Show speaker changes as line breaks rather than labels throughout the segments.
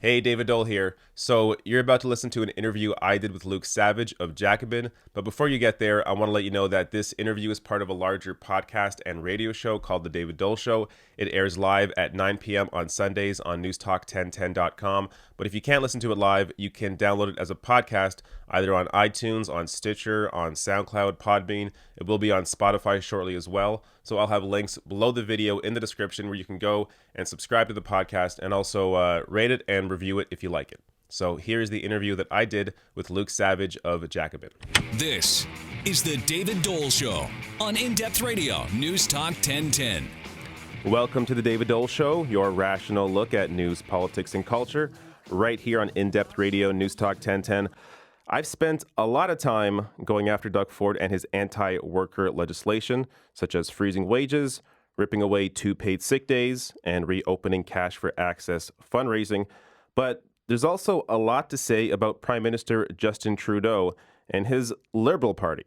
Hey, David Dole here. So, you're about to listen to an interview I did with Luke Savage of Jacobin. But before you get there, I want to let you know that this interview is part of a larger podcast and radio show called The David Dole Show. It airs live at 9 p.m. on Sundays on newstalk1010.com. But if you can't listen to it live, you can download it as a podcast either on iTunes, on Stitcher, on SoundCloud, Podbean. It will be on Spotify shortly as well. So I'll have links below the video in the description where you can go and subscribe to the podcast and also rate it and review it if you like it. So here's the interview that I did with Luke Savage of Jacobin.
This is the David Dole Show on In-Depth Radio, News Talk 1010.
Welcome to the David Dole Show, your rational look at news, politics, and culture, right here on In-Depth Radio, News Talk 1010. I've spent a lot of time going after Doug Ford and his anti-worker legislation, such as freezing wages, ripping away 2 paid sick days, and reopening cash for access fundraising. But there's also a lot to say about Prime Minister Justin Trudeau and his Liberal Party.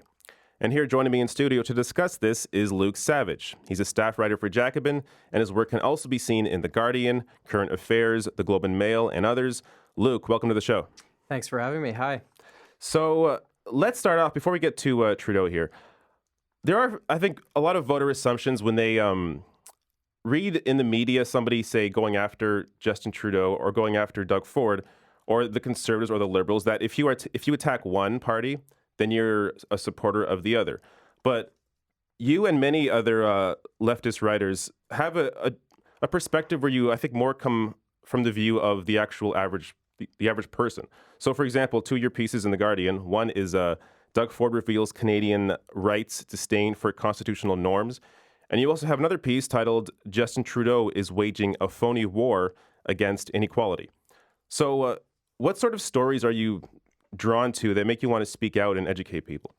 And here joining me in studio to discuss this is Luke Savage. He's a staff writer for Jacobin, and his work can also be seen in The Guardian, Current Affairs, The Globe and Mail, and others. Luke, welcome to the show.
Thanks for having me. Hi.
So let's start off, before we get to Trudeau here. There are, I think, a lot of voter assumptions when they read in the media somebody, say, going after Justin Trudeau or going after Doug Ford or the Conservatives or the Liberals, that if you attack one party, then you're a supporter of the other. But you and many other leftist writers have a perspective where you, I think, more come from the view of the actual average person. So, for example, 2 of your pieces in The Guardian, one is Doug Ford reveals Canadian rights disdain for constitutional norms. And you also have another piece titled Justin Trudeau is waging a phony war against inequality. So what sort of stories are you drawn to that make you want to speak out and educate people?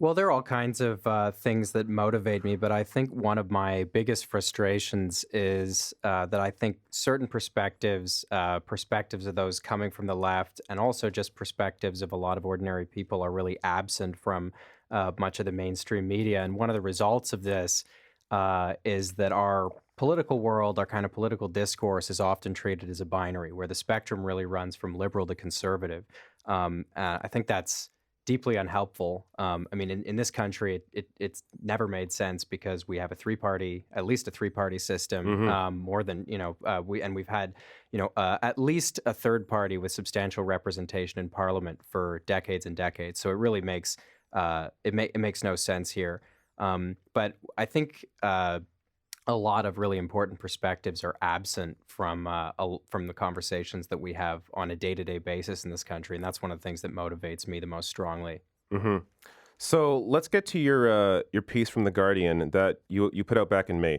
Well, there are all kinds of things that motivate me, but I think one of my biggest frustrations is that I think certain perspectives of those coming from the left, and also just perspectives of a lot of ordinary people, are really absent from much of the mainstream media. And one of the results of this is that our political world, our kind of political discourse, is often treated as a binary, where the spectrum really runs from liberal to conservative. I think that's deeply unhelpful. I mean, in this country, it's never made sense because we have at least a three-party system, more than, we've had, at least a third party with substantial representation in Parliament for decades and decades. So it really makes, it makes no sense here. But I think a lot of really important perspectives are absent from the conversations that we have on a day-to-day basis in this country, and that's one of the things that motivates me the most strongly.
Mm-hmm. So let's get to your piece from The Guardian that you put out back in May.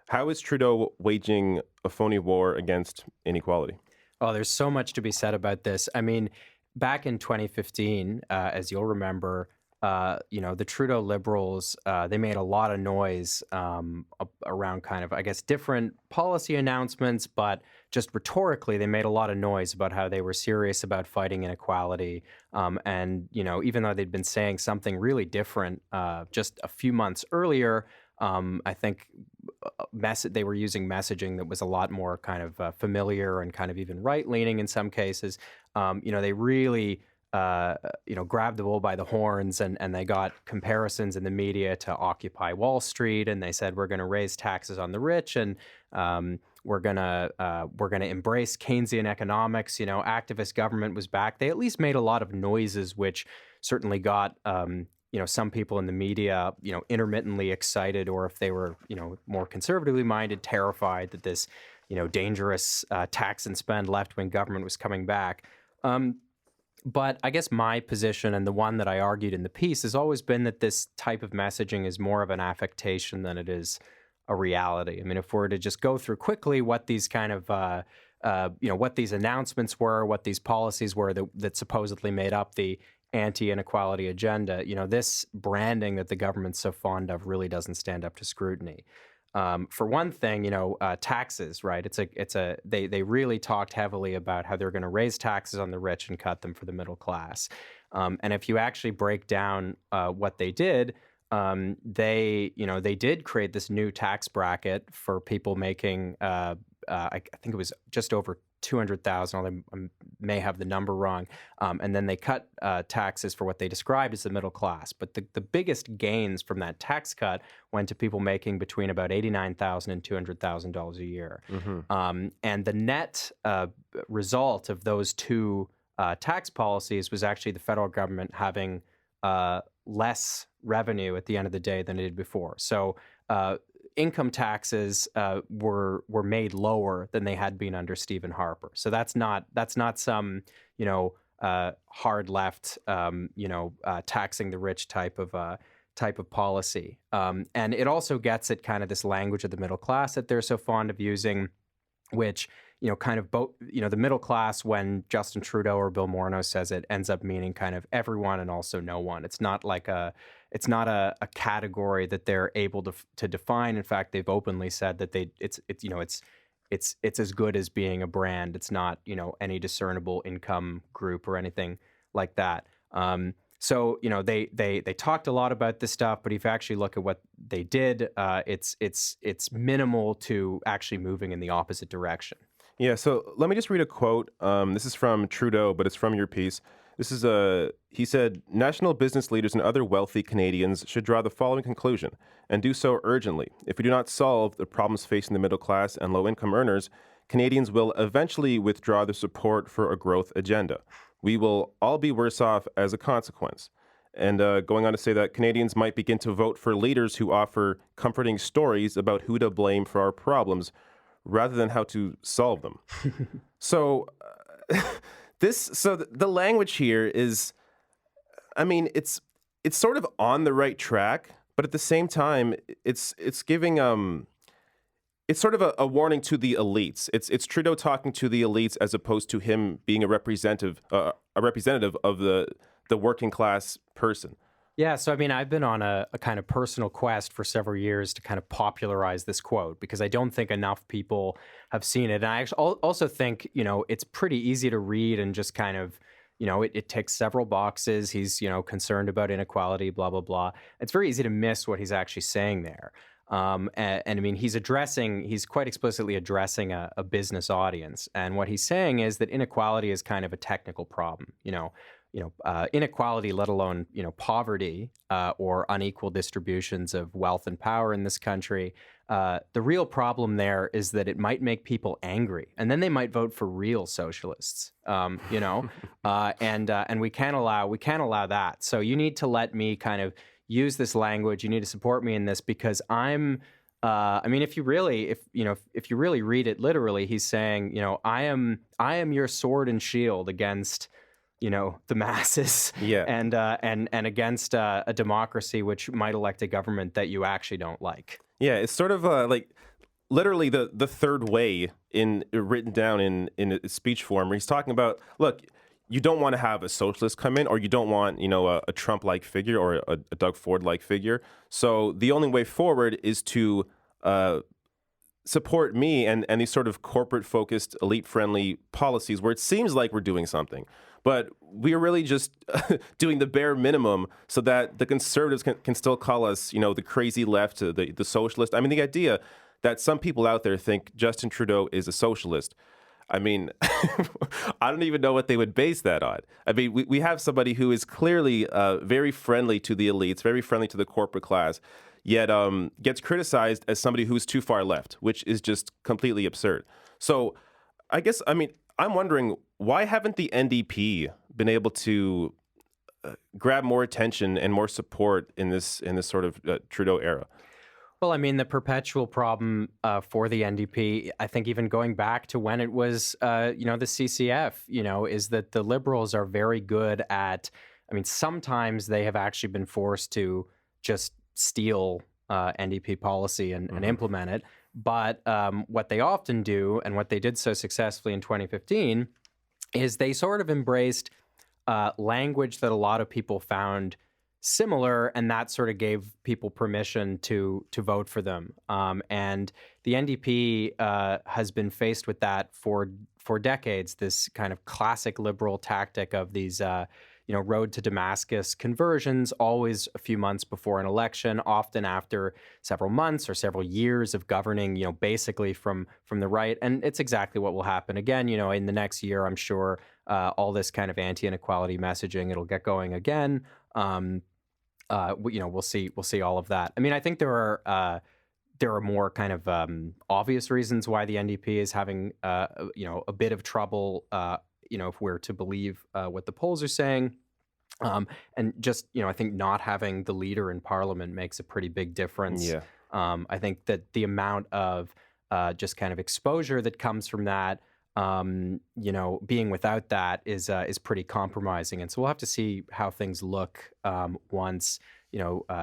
How is Trudeau waging a phony war against inequality?
Oh, there's so much to be said about this. I mean, back in 2015, as you'll remember, the Trudeau Liberals, they made a lot of noise around kind of, I guess, different policy announcements, but just rhetorically, they made a lot of noise about how they were serious about fighting inequality. And, even though they'd been saying something really different just a few months earlier, I think they were using messaging that was a lot more kind of familiar and kind of even right-leaning in some cases. They really grabbed the bull by the horns, and they got comparisons in the media to Occupy Wall Street, and they said we're going to raise taxes on the rich, and we're gonna embrace Keynesian economics. Activist government was back. They at least made a lot of noises, which certainly got some people in the media intermittently excited, or if they were more conservatively minded, terrified that this dangerous tax and spend left-wing government was coming back. But I guess my position, and the one that I argued in the piece, has always been that this type of messaging is more of an affectation than it is a reality. I mean, if we're to just go through quickly what these kind of, what these announcements were, what these policies were that supposedly made up the anti-inequality agenda, this branding that the government's so fond of really doesn't stand up to scrutiny. For one thing, taxes, right? They really talked heavily about how they're going to raise taxes on the rich and cut them for the middle class. And if you actually break down what they did, they did create this new tax bracket for people making I think it was just over 200,000, although I may have the number wrong. And then they cut taxes for what they described as the middle class. But the biggest gains from that tax cut went to people making between about $89,000 and $200,000 a year. And the net result of those two tax policies was actually the federal government having less revenue at the end of the day than it did before. So income taxes were made lower than they had been under Stephen Harper. So that's not some hard left taxing the rich type of policy. And it also gets at kind of this language of the middle class that they're so fond of using, which kind of both, the middle class, when Justin Trudeau or Bill Morneau says it, ends up meaning kind of everyone and also no one. It's not a category that they're able to define. In fact, they've openly said that it's as good as being a brand. It's not, any discernible income group or anything like that. So they talked a lot about this stuff, but if you actually look at what they did, it's minimal to actually moving in the opposite direction.
Yeah, so let me just read a quote. This is from Trudeau, but it's from your piece. He said, national business leaders and other wealthy Canadians should draw the following conclusion, and do so urgently. If we do not solve the problems facing the middle class and low-income earners, Canadians will eventually withdraw their support for a growth agenda. We will all be worse off as a consequence. And going on to say that Canadians might begin to vote for leaders who offer comforting stories about who to blame for our problems, rather than how to solve them. So the language here is, it's sort of on the right track, but at the same time, it's giving it's sort of a warning to the elites. It's Trudeau talking to the elites as opposed to him being a representative of the working class person.
Yeah, so I've been on a kind of personal quest for several years to kind of popularize this quote, because I don't think enough people have seen it. And I actually also think, it's pretty easy to read and just kind of, it ticks several boxes. He's, concerned about inequality, blah, blah, blah. It's very easy to miss what he's actually saying there. He's quite explicitly addressing a business audience. And what he's saying is that inequality is kind of a technical problem, inequality, let alone, poverty or unequal distributions of wealth and power in this country. The real problem there is that it might make people angry, and then they might vote for real socialists, and we can't allow that. So you need to let me kind of use this language. You need to support me in this, because if you really read it literally, he's saying, I am your sword and shield against, the masses, and against a democracy which might elect a government that you actually don't like.
Yeah, it's sort of like literally the third way written down in a speech form, where he's talking about, look, you don't want to have a socialist come in, or you don't want, a Trump-like figure or a Doug Ford-like figure. So the only way forward is to support me and these sort of corporate-focused, elite-friendly policies where it seems like we're doing something. But we are really just doing the bare minimum so that the conservatives can still call us, the crazy left, the socialist. The idea that some people out there think Justin Trudeau is a socialist, I don't even know what they would base that on. We have somebody who is clearly very friendly to the elites, very friendly to the corporate class, yet gets criticized as somebody who's too far left, which is just completely absurd. So I guess, I'm wondering, why haven't the NDP been able to grab more attention and more support in this sort of Trudeau era?
Well, the perpetual problem for the NDP, I think even going back to when it was, the CCF, is that the Liberals are very good at, sometimes they have actually been forced to just steal NDP policy and implement it. But what they often do, and what they did so successfully in 2015, is they sort of embraced language that a lot of people found similar, and that sort of gave people permission to vote for them. And the NDP has been faced with that for decades, this kind of classic liberal tactic of these road to Damascus conversions, always a few months before an election, often after several months or several years of governing, basically from the right. And it's exactly what will happen again. In the next year, I'm sure all this kind of anti-inequality messaging, it'll get going again. We'll see all of that. I mean, I think there are more kind of obvious reasons why the NDP is having a bit of trouble. If we're to believe what the polls are saying. And just, I think not having the leader in Parliament makes a pretty big difference.
Yeah.
I think that the amount of just kind of exposure that comes from that, being without that is pretty compromising. And so we'll have to see how things look once,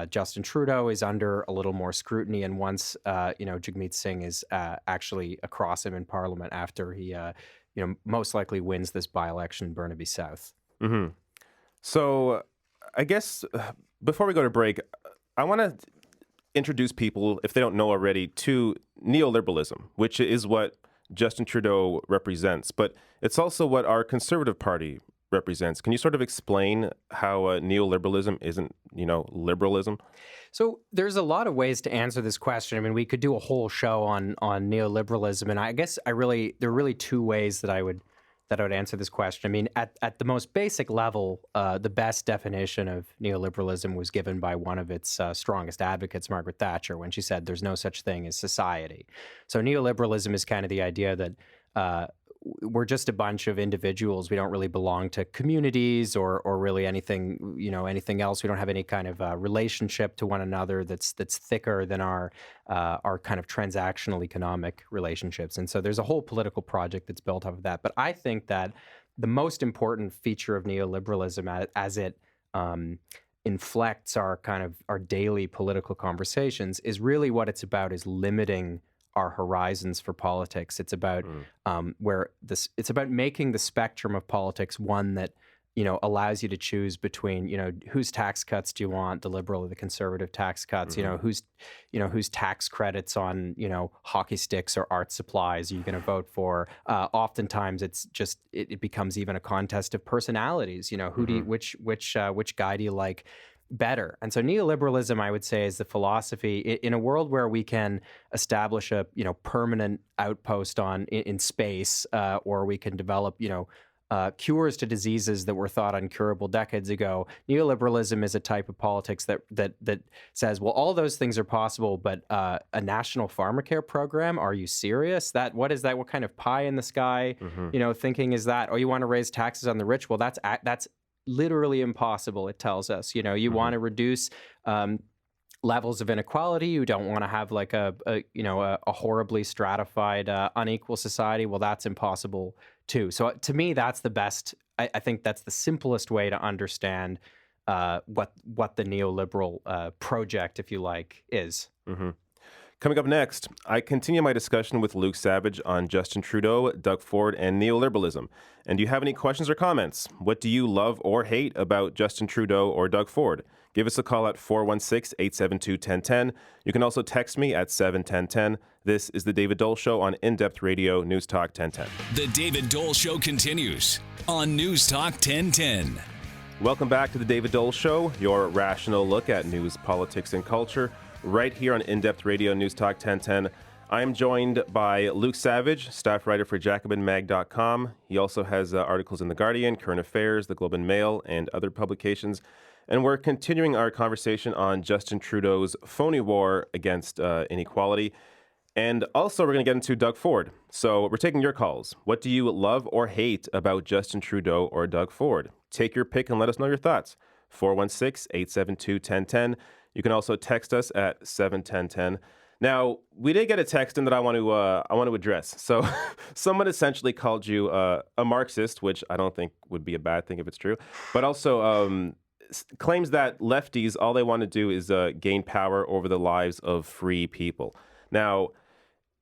Justin Trudeau is under a little more scrutiny, and once, Jagmeet Singh is actually across him in Parliament after he, most likely wins this by-election in Burnaby South.
Mm-hmm. So I guess before we go to break, I want to introduce people, if they don't know already, to neoliberalism, which is what Justin Trudeau represents, but it's also what our Conservative Party represents. Can you sort of explain how neoliberalism isn't, liberalism?
So there's a lot of ways to answer this question. I mean, we could do a whole show on neoliberalism, and I guess there are really two ways that I would answer this question. I mean, at the most basic level, the best definition of neoliberalism was given by one of its strongest advocates, Margaret Thatcher, when she said there's no such thing as society. So neoliberalism is kind of the idea that we're just a bunch of individuals. We don't really belong to communities or really anything, anything else. We don't have any kind of relationship to one another that's thicker than our kind of transactional economic relationships. And so there's a whole political project that's built off of that. But I think that the most important feature of neoliberalism as it inflects our daily political conversations is really what it's about is limiting our horizons for politics. It's about it's about making the spectrum of politics one that allows you to choose between whose tax cuts do you want, the Liberal or the Conservative tax cuts, whose tax credits on hockey sticks or art supplies are you going to vote for. Oftentimes it's just it becomes even a contest of personalities. Who do you, which guy do you like better? And so neoliberalism, I would say, is the philosophy in a world where we can establish a permanent outpost in space, or we can develop cures to diseases that were thought uncurable decades ago. Neoliberalism is a type of politics that says, well, all those things are possible, but a national pharmacare program? Are you serious? What is that? What kind of pie in the sky thinking is that? Oh, you want to raise taxes on the rich? Well, that's literally impossible, it tells us. You want to reduce levels of inequality. You don't want to have like a horribly stratified, unequal society. Well, that's impossible too. So to me, that's the best. I think that's the simplest way to understand what the neoliberal project, if you like, is.
Mm-hmm. Coming up next, I continue my discussion with Luke Savage on Justin Trudeau, Doug Ford, and neoliberalism. And do you have any questions or comments? What do you love or hate about Justin Trudeau or Doug Ford? Give us a call at 416-872-1010. You can also text me at 71010. This is The David Dole Show on In-Depth Radio, News Talk 1010.
The David Dole Show continues on News Talk 1010.
Welcome back to The David Dole Show, your rational look at news, politics, and culture, right here on In-Depth Radio, News Talk 1010. I am joined by Luke Savage, staff writer for JacobinMag.com. He also has articles in The Guardian, Current Affairs, The Globe and Mail, and other publications. And we're continuing our conversation on Justin Trudeau's phony war against inequality. And also, we're going to get into Doug Ford. So we're taking your calls. What do you love or hate about Justin Trudeau or Doug Ford? Take your pick and let us know your thoughts. 416-872-1010. You can also text us at 71010. Now, we did get a text in that I want to address. So someone essentially called you a Marxist, which I don't think would be a bad thing if it's true, but also claims that lefties, all they want to do is gain power over the lives of free people. Now,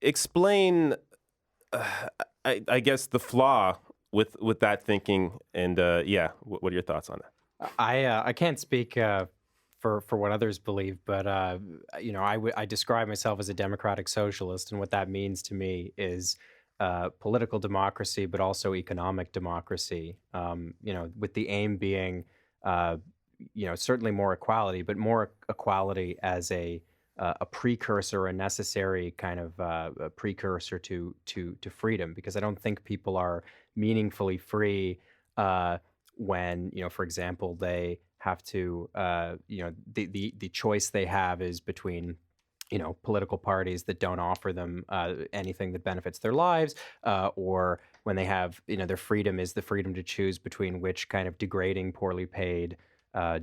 explain, I guess, the flaw with that thinking, and what are your thoughts on that?
I can't speak for what others believe, but I describe myself as a democratic socialist, and what that means to me is political democracy, but also economic democracy. With the aim being, certainly more equality, but more equality as a precursor, a necessary kind of a precursor to freedom. Because I don't think people are meaningfully free when, for example, they have to, the choice they have is between political parties that don't offer them anything that benefits their lives, or when they have, their freedom is the freedom to choose between which kind of degrading, poorly paid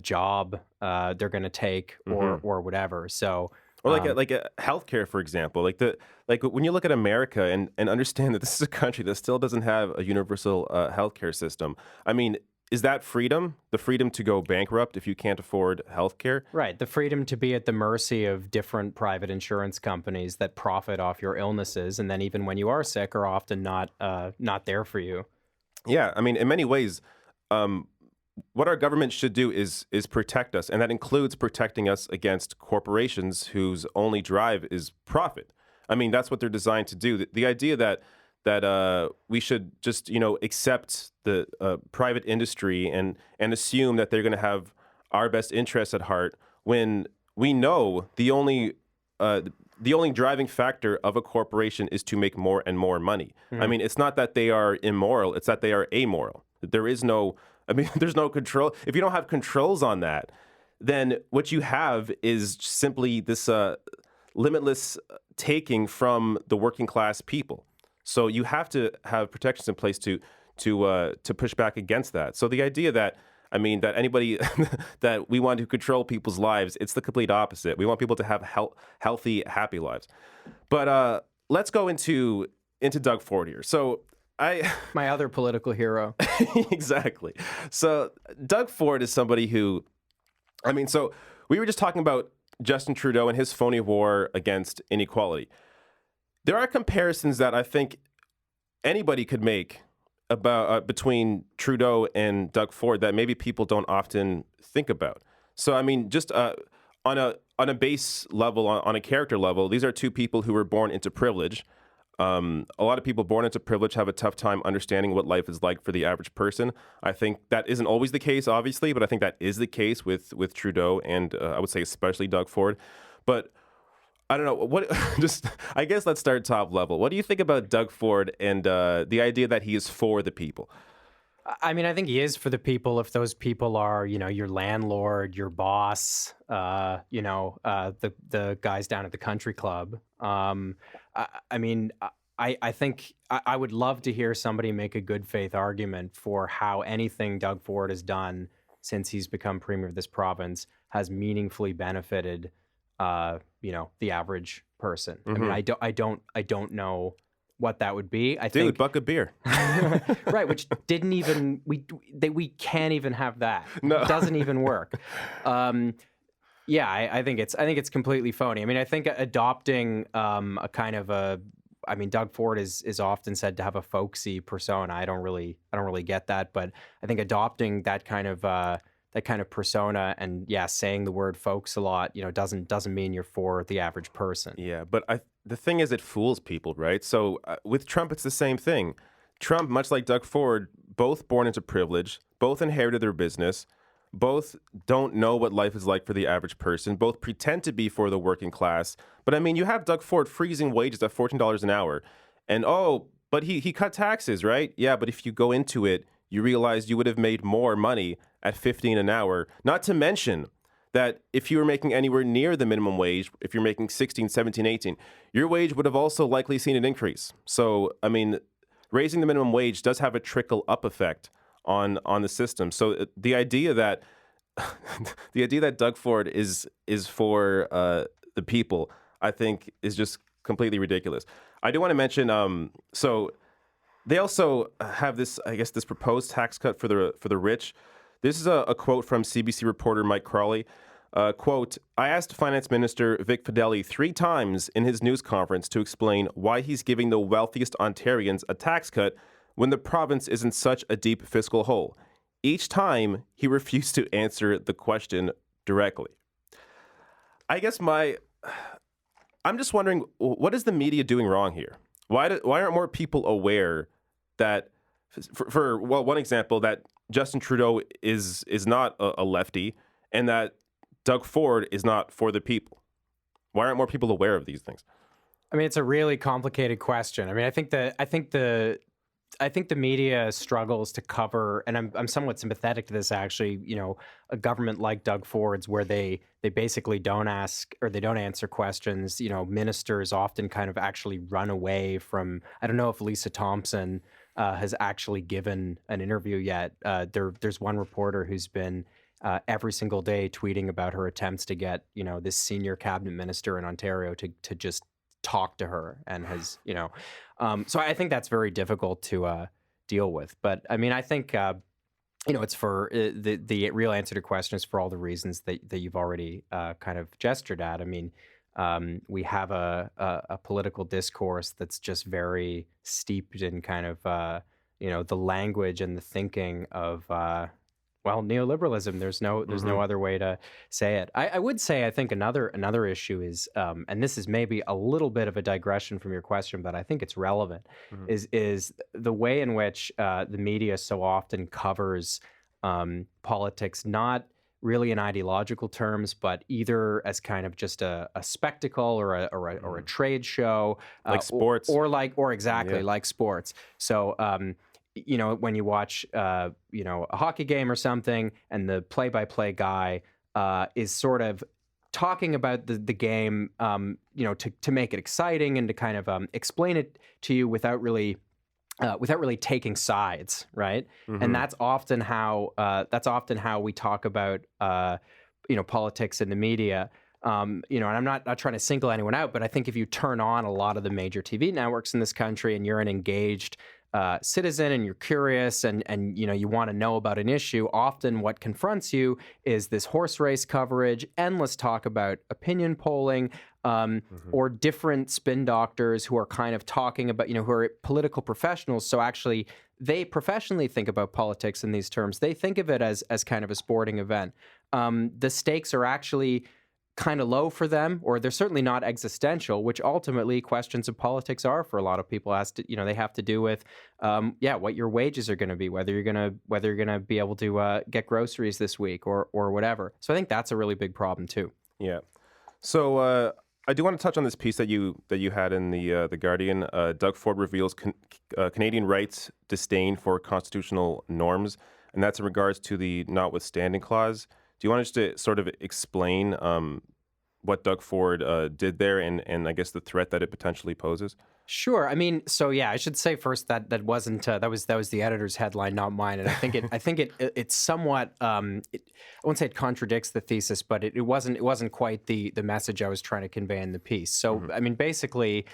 job they're going to take, or whatever. So,
or like a healthcare, for example, like when you look at America and understand that this is a country that still doesn't have a universal healthcare system. I mean, is that freedom? The freedom to go bankrupt if you can't afford healthcare?
Right. The freedom to be at the mercy of different private insurance companies that profit off your illnesses, and then even when you are sick, are often not there for you.
Yeah, I mean, in many ways, what our government should do is protect us, and that includes protecting us against corporations whose only drive is profit. I mean, that's what they're designed to do. The idea that we should just accept the private industry and assume that they're going to have our best interests at heart, when we know the only driving factor of a corporation is to make more and more money. I mean, it's not that they are immoral; it's that they are amoral. There's no control. If you don't have controls on that, then what you have is simply this limitless taking from the working class people. So you have to have protections in place to push back against that. So the idea that anybody that we want to control people's lives, it's the complete opposite. We want people to have healthy, happy lives. But let's go into Doug Ford here. So
my other political hero.
Exactly. So Doug Ford is somebody who, so we were just talking about Justin Trudeau and his phony war against inequality. There are comparisons that I think anybody could make about between Trudeau and Doug Ford that maybe people don't often think about. So just on a base level, on a character level, these are two people who were born into privilege. A lot of people born into privilege have a tough time understanding what life is like for the average person. I think that isn't always the case, obviously, but I think that is the case with Trudeau and I would say especially Doug Ford. But I don't know. I guess let's start top level. What do you think about Doug Ford and the idea that he is for the people?
I mean, I think he is for the people if those people are, your landlord, your boss, the guys down at the country club. I think I would love to hear somebody make a good faith argument for how anything Doug Ford has done since he's become premier of this province has meaningfully benefited the average person. I mean, I don't know what that would be. I think
buck of beer.
Right, which didn't even we can't even have that.
No.
It doesn't even work. I think it's completely phony. I mean, I think adopting a kind of Doug Ford is often said to have a folksy persona. I don't really get that, but I think adopting that kind of persona and saying the word folks a lot, doesn't mean you're for the average person.
Yeah, but the thing is, it fools people, right? So with Trump, it's the same thing. Trump, much like Doug Ford, both born into privilege, both inherited their business, both don't know what life is like for the average person, both pretend to be for the working class. But you have Doug Ford freezing wages at $14 an hour. And but he cut taxes, right? Yeah, but if you go into it, you realize you would have made more money at $15 an hour. Not to mention that if you were making anywhere near the minimum wage, if you're making 16, 17, 18, your wage would have also likely seen an increase. So, raising the minimum wage does have a trickle-up effect on the system. So the idea that Doug Ford is for the people, I think, is just completely ridiculous. I do want to mention, so they also have this proposed tax cut for the rich. This is a quote from CBC reporter Mike Crawley. Quote, I asked Finance Minister Vic Fedeli 3 times in his news conference to explain why he's giving the wealthiest Ontarians a tax cut when the province is in such a deep fiscal hole. Each time, he refused to answer the question directly. I guess I'm just wondering, what is the media doing wrong here? Why aren't more people aware that, well, one example, that Justin Trudeau is not a lefty, and that Doug Ford is not for the people? Why aren't more people aware of these things?
I mean, it's a really complicated question. I mean, I think the media struggles to cover, and I'm somewhat sympathetic to this actually. A government like Doug Ford's, where they basically don't ask or they don't answer questions. Ministers often kind of actually run away from. I don't know if Lisa Thompson has actually given an interview yet. There's one reporter who's been every single day tweeting about her attempts to get this senior cabinet minister in Ontario to just talk to her, and has so I think that's very difficult to deal with. But I mean, I think it's for the real answer to the question is for all the reasons that you've already kind of gestured at. I mean, we have a political discourse that's just very steeped in kind of the language and the thinking of neoliberalism. There's no other way to say it. I would say I think another issue is, and this is maybe a little bit of a digression from your question, but I think it's relevant, is the way in which the media so often covers politics, not really in ideological terms, but either as kind of just a spectacle or a trade show,
like sports,
or exactly like sports. So. When you watch, a hockey game or something, and the play-by-play guy is sort of talking about the game, to make it exciting and to kind of explain it to you without really taking sides, right? And that's often how we talk about politics in the media. And I'm not trying to single anyone out, but I think if you turn on a lot of the major TV networks in this country and you're an engaged citizen and you're curious and you want to know about an issue, often what confronts you is this horse race coverage, endless talk about opinion polling, or different spin doctors who are kind of talking about, who are political professionals. So actually they professionally think about politics in these terms. They think of it as kind of a sporting event. The stakes are actually kind of low for them, or they're certainly not existential, which ultimately questions of politics are for a lot of people. They have to do with, what your wages are going to be, whether you're going to be able to get groceries this week or whatever. So I think that's a really big problem too.
Yeah. So I do want to touch on this piece that you had in the Guardian. Doug Ford reveals Canadian rights disdain for constitutional norms, and that's in regards to the notwithstanding clause. Do you want us to sort of explain what Doug Ford did there and I guess the threat that it potentially poses?
Sure. I mean, so yeah, I should say first that wasn't that was the editor's headline, not mine, and I think it's somewhat I won't say it contradicts the thesis, but it wasn't quite the message I was trying to convey in the piece. So I mean, basically.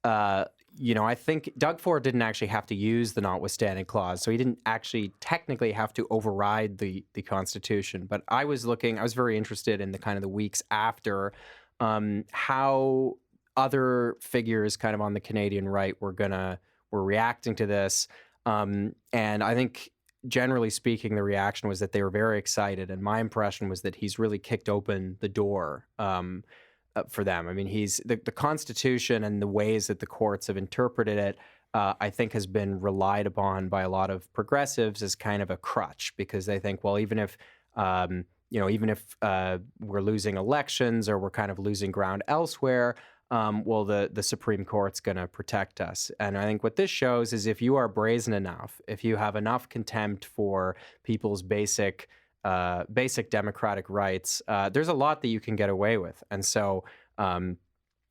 I think Doug Ford didn't actually have to use the notwithstanding clause, so he didn't actually technically have to override the Constitution. But I was very interested in the kind of the weeks after how other figures kind of on the Canadian right were reacting to this. And I think generally speaking, the reaction was that they were very excited. And my impression was that he's really kicked open the door for them. I mean, the Constitution and the ways that the courts have interpreted it, I think, has been relied upon by a lot of progressives as kind of a crutch, because they think, well, even if we're losing elections or we're kind of losing ground elsewhere, the Supreme Court's going to protect us. And I think what this shows is if you are brazen enough, if you have enough contempt for people's basic democratic rights, there's a lot that you can get away with. And so,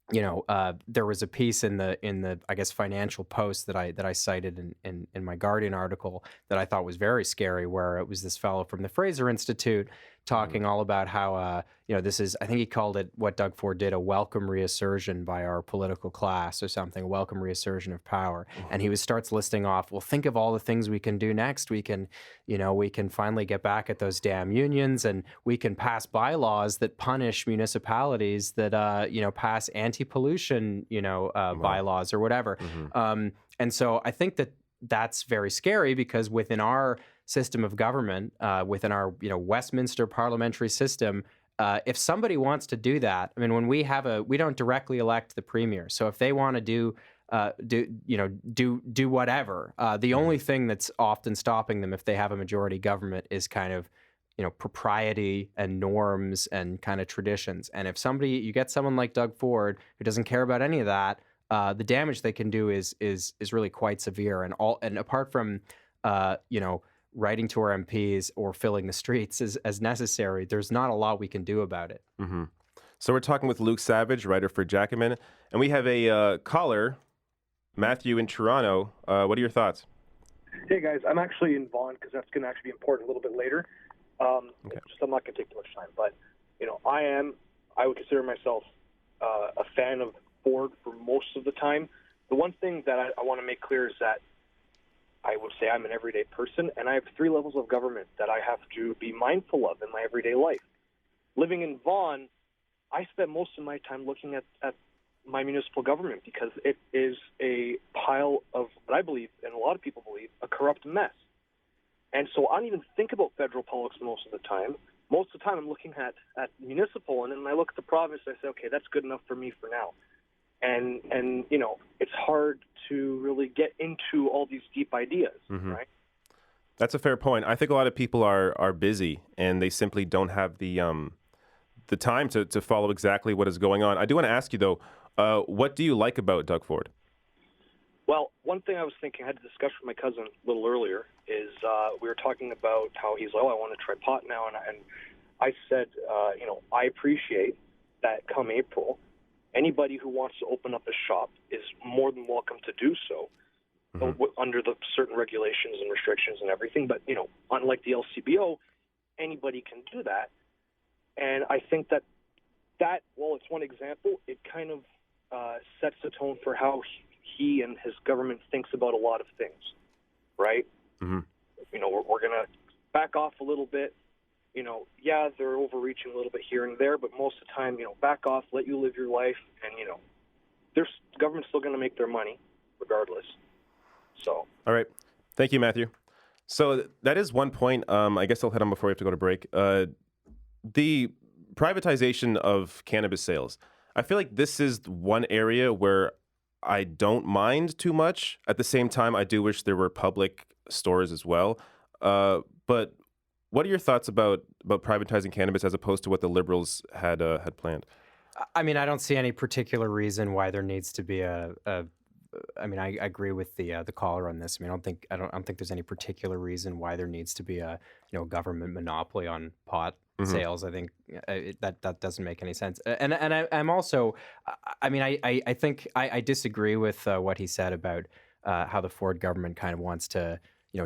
there was a piece in the I guess Financial Post that I cited in my Guardian article that I thought was very scary, where it was this fellow from the Fraser Institute talking all about how this is, I think he called it, what Doug Ford did, a welcome reassertion by our political class or something, a welcome reassertion of power. And he starts listing off, well, think of all the things we can do next. We can finally get back at those damn unions, and we can pass bylaws that punish municipalities that pass anti-pollution bylaws or whatever. And so I think that's very scary, because within our system of government, within our Westminster parliamentary system, if somebody wants to do that, I mean, when we don't directly elect the premier, so if they want to do do whatever. The only thing that's often stopping them, if they have a majority government, is kind of propriety and norms and kind of traditions. And if you get someone like Doug Ford who doesn't care about any of that, the damage they can do is really quite severe. And apart from writing to our MPs or filling the streets as necessary, there's not a lot we can do about it.
Mm-hmm. So we're talking with Luke Savage, writer for Jacobin, and we have a caller, Matthew in Toronto. What are your thoughts?
Hey guys, I'm actually in Vaughan because that's going to actually be important a little bit later.
Okay.
I'm not going to take too much time, but I would consider myself a fan of Ford for most of the time. The one thing that I want to make clear is that I would say I'm an everyday person, and I have 3 levels of government that I have to be mindful of in my everyday life. Living in Vaughan, I spend most of my time looking at my municipal government because it is a pile of, what I believe, and a lot of people believe, a corrupt mess. And so I don't even think about federal politics most of the time. Most of the time I'm looking at municipal, and then I look at the province and I say, okay, that's good enough for me for now. And it's hard to really get into all these deep ideas, right?
That's a fair point. I think a lot of people are busy and they simply don't have the time to follow exactly what is going on. I do want to ask you, though, what do you like about Doug Ford?
Well, one thing I was thinking, I had a discussion with my cousin a little earlier, is we were talking about how he's like, I want to try pot now. And I said, I appreciate that come April, anybody who wants to open up a shop is more than welcome to do so, under the certain regulations and restrictions and everything. But, unlike the LCBO, anybody can do that. And I think that, well, it's one example. It kind of sets the tone for how he and his government thinks about a lot of things, right?
Mm-hmm.
We're going to back off a little bit. They're overreaching a little bit here and there, but most of the time, back off, let you live your life, and, there's government's still going to make their money regardless. So.
All right. Thank you, Matthew. So that is one point. I guess I'll hit on before we have to go to break. The privatization of cannabis sales. I feel like this is one area where I don't mind too much. At the same time, I do wish there were public stores as well. But what are your thoughts about privatizing cannabis as opposed to what the Liberals had planned?
I mean, I don't see any particular reason why there needs to be I mean, I agree with the caller on this. I mean, I don't think there's any particular reason why there needs to be a government monopoly on pot sales. I think that doesn't make any sense. And I'm also, I mean, I think I disagree with what he said about how the Ford government kind of wants to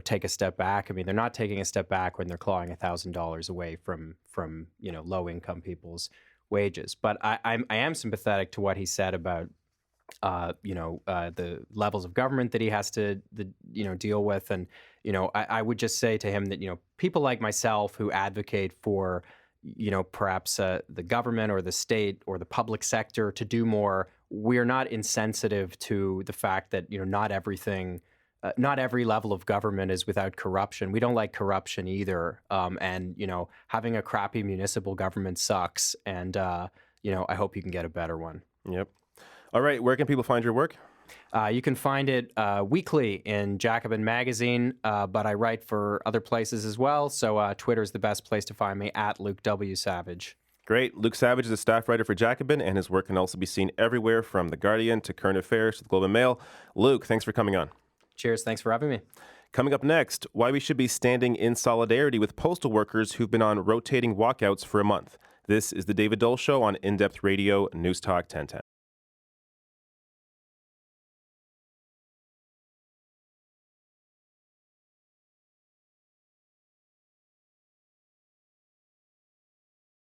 take a step back. I mean, they're not taking a step back when they're clawing $1,000 away from low income people's wages. But I am sympathetic to what he said about the levels of government that he has to deal with. And, I would just say to him that, people like myself who advocate for, perhaps the government or the state or the public sector to do more, we're not insensitive to the fact that, not every level of government is without corruption. We don't like corruption either. And, having a crappy municipal government sucks. And, I hope you can get a better one.
Yep. All right. Where can people find your work?
You can find it weekly in Jacobin magazine, but I write for other places as well. So Twitter is the best place to find me, at Luke W. Savage.
Great. Luke Savage is a staff writer for Jacobin, and his work can also be seen everywhere from The Guardian to Current Affairs to the Globe and Mail. Luke, thanks for coming on.
Cheers. Thanks for having me.
Coming up next, why we should be standing in solidarity with postal workers who've been on rotating walkouts for a month. This is The David Dole Show on In-Depth Radio, News Talk 1010.